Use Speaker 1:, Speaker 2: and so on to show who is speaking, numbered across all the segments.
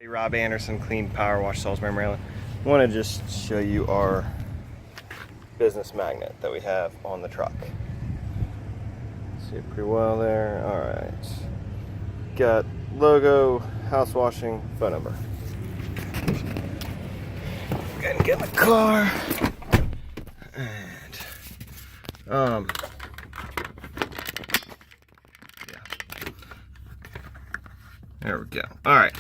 Speaker 1: Hey, Rob Anderson, Clean Power Wash, Salisbury, Maryland. I want to just show you our business magnet that we have on the truck. See it pretty well there. All right. Got logo, house washing, phone number. Go ahead and get in the car. And yeah. There we go. All right.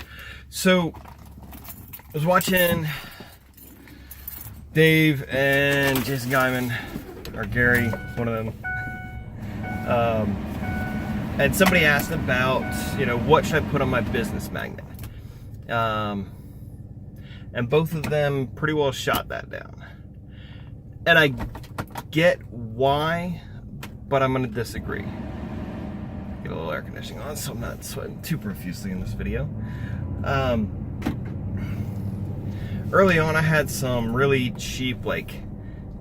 Speaker 1: So I was watching Dave and Jason Guyman, or Gary, one of them, and somebody asked about, what should I put on my business magnet? And both of them pretty well shot that down. And I get why, but I'm gonna disagree. Get a little air conditioning on so I'm not sweating too profusely in this video. Early on, I had some really cheap, like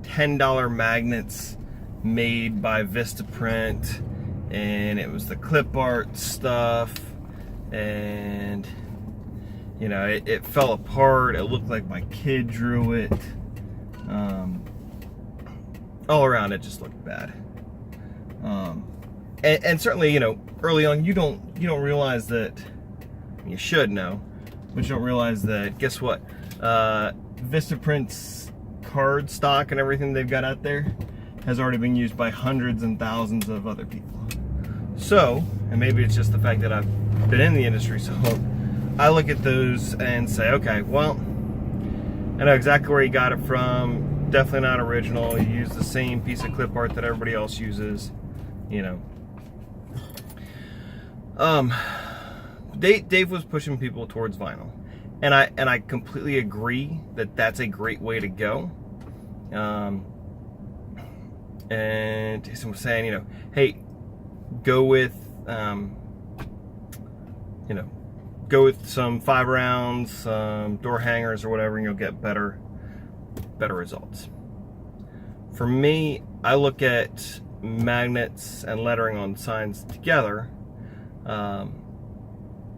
Speaker 1: $10 magnets made by Vistaprint, and it was the clip art stuff, and it fell apart. It looked like my kid drew it. All around, it just looked bad. And certainly, early on, you don't realize that. You should know, but you don't realize that. Guess what? Vistaprint's card stock and everything they've got out there has already been used by hundreds and thousands of other people. So, and maybe it's just the fact that I've been in the industry so long, I look at those and say, okay, well, I know exactly where you got it from. Definitely not original. You use the same piece of clip art that everybody else uses. Dave was pushing people towards vinyl, and I completely agree that that's a great way to go. And Jason was saying, hey, go with some 5 rounds, some door hangers or whatever, and you'll get better results. For me, I look at magnets and lettering on signs together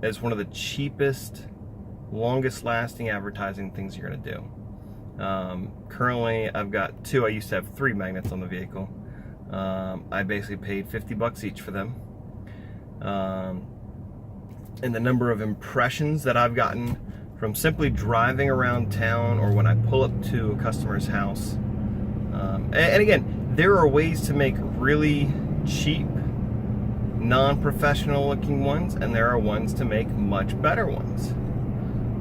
Speaker 1: as one of the cheapest, longest lasting advertising things you're going to do. Currently, I've got 2. I used to have 3 magnets on the vehicle. I basically paid $50 each for them. And the number of impressions that I've gotten from simply driving around town, or when I pull up to a customer's house. And again, there are ways to make really cheap, non-professional looking ones, and there are ones to make much better ones.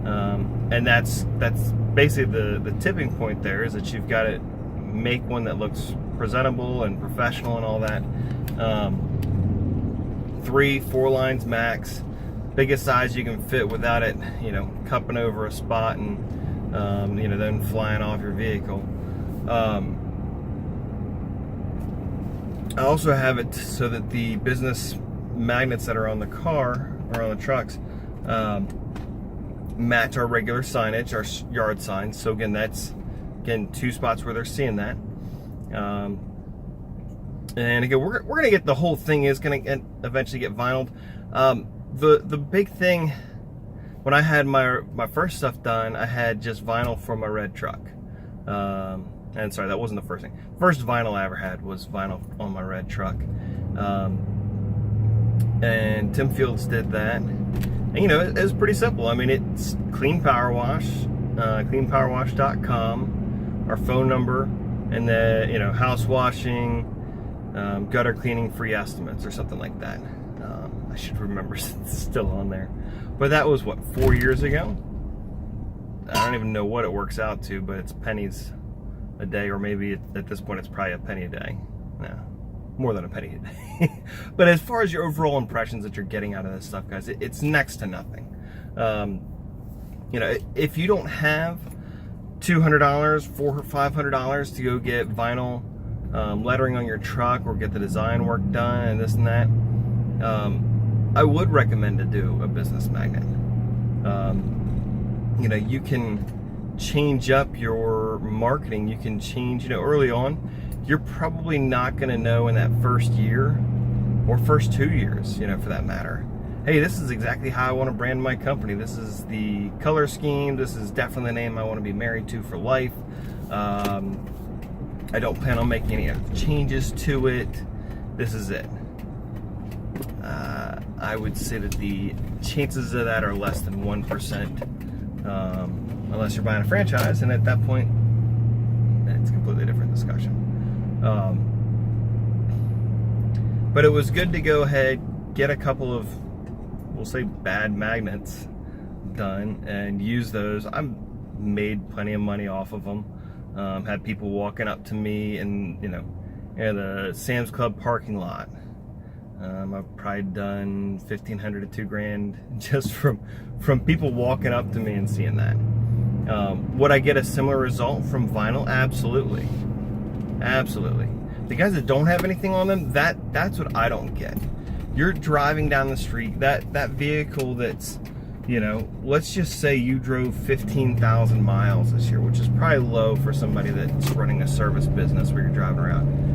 Speaker 1: And that's basically the tipping point there, is that you've got to make one that looks presentable and professional and all that. 3, 4 lines max, biggest size you can fit without it, cupping over a spot and then flying off your vehicle. I also have it so that the business magnets that are on the car or on the trucks match our regular signage, our yard signs. So again, that's 2 spots where they're seeing that. And again, we're gonna get, the whole thing is gonna eventually get vinyled. The big thing, when I had my first stuff done, I had just vinyl for my red truck. And sorry, that wasn't the first thing. First vinyl I ever had was vinyl on my red truck. And Tim Fields did that. And it was pretty simple. I mean, it's Clean Power Wash, cleanpowerwash.com, our phone number, and the house washing, gutter cleaning free estimates or something like that. I should remember, it's still on there. But that was what, 4 years ago? I don't even know what it works out to, but it's pennies a day, or maybe at this point it's probably a penny a day. No, more than a penny a day. But as far as your overall impressions that you're getting out of this stuff, guys, it's next to nothing. If you don't have $200, $400 or $500 to go get vinyl lettering on your truck, or get the design work done and this and that, I would recommend to do a business magnet. You can change up your marketing. You can change, early on, you're probably not going to know in that first year or first 2 years, for that matter, hey, this is exactly how I want to brand my company. This is the color scheme. This is definitely the name I want to be married to for life. I don't plan on making any changes to it. This is it. I would say that the chances of that are less than 1%, unless you're buying a franchise, and at that point, it's a completely different discussion. But it was good to go ahead, get a couple of, we'll say, bad magnets done and use those. I've made plenty of money off of them. Had people walking up to me in the Sam's Club parking lot. I've probably done $1,500 to $2,000 just from people walking up to me and seeing that. Would I get a similar result from vinyl? Absolutely. Absolutely. The guys that don't have anything on them, that's what I don't get. You're driving down the street, that vehicle that's, let's just say you drove 15,000 miles this year, which is probably low for somebody that's running a service business where you're driving around.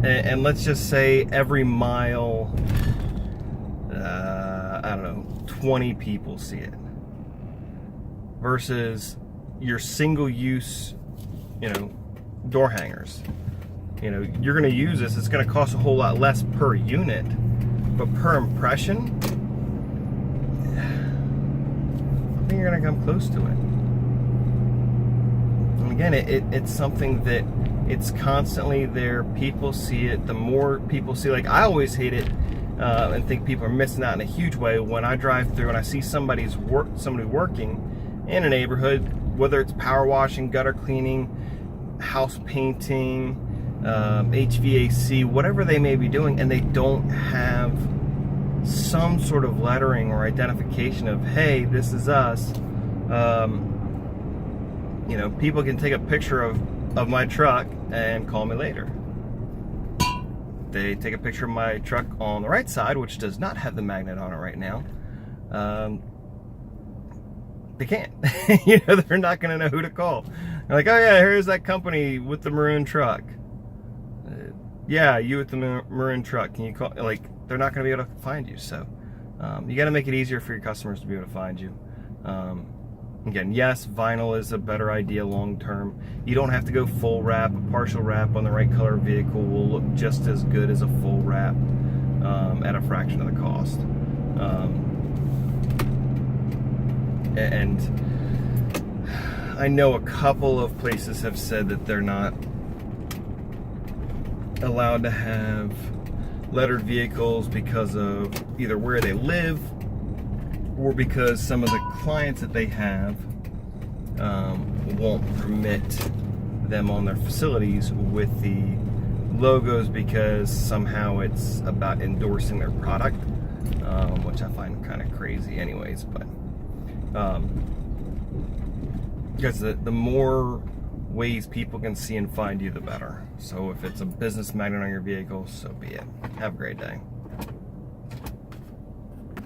Speaker 1: And let's just say every mile, I don't know, 20 people see it. Versus your single use, door hangers. You're going to use this, it's going to cost a whole lot less per unit, but per impression, I think you're going to come close to it. And again, it's something that it's constantly there. People see it. The more people see, like I always hate it and think people are missing out in a huge way when I drive through and I see somebody working in a neighborhood, whether it's power washing, gutter cleaning, house painting, HVAC, whatever they may be doing, and they don't have some sort of lettering or identification of, hey, this is us. People can take a picture of my truck and call me later. They take a picture of my truck on the right side, which does not have the magnet on it right now. They can't. They're not going to know who to call. They're like, oh yeah, here's that company with the maroon truck. Yeah, you with the maroon truck. Can you call? Like, they're not going to be able to find you. So you got to make it easier for your customers to be able to find you. Again, yes, vinyl is a better idea long term. You don't have to go full wrap. A partial wrap on the right color vehicle will look just as good as a full wrap at a fraction of the cost. And I know a couple of places have said that they're not allowed to have lettered vehicles because of either where they live or because some of the clients that they have won't permit them on their facilities with the logos because somehow it's about endorsing their product, which I find kind of crazy anyways. But because the more ways people can see and find you, the better. So if it's a business magnet on your vehicle, so be it. Have a great day.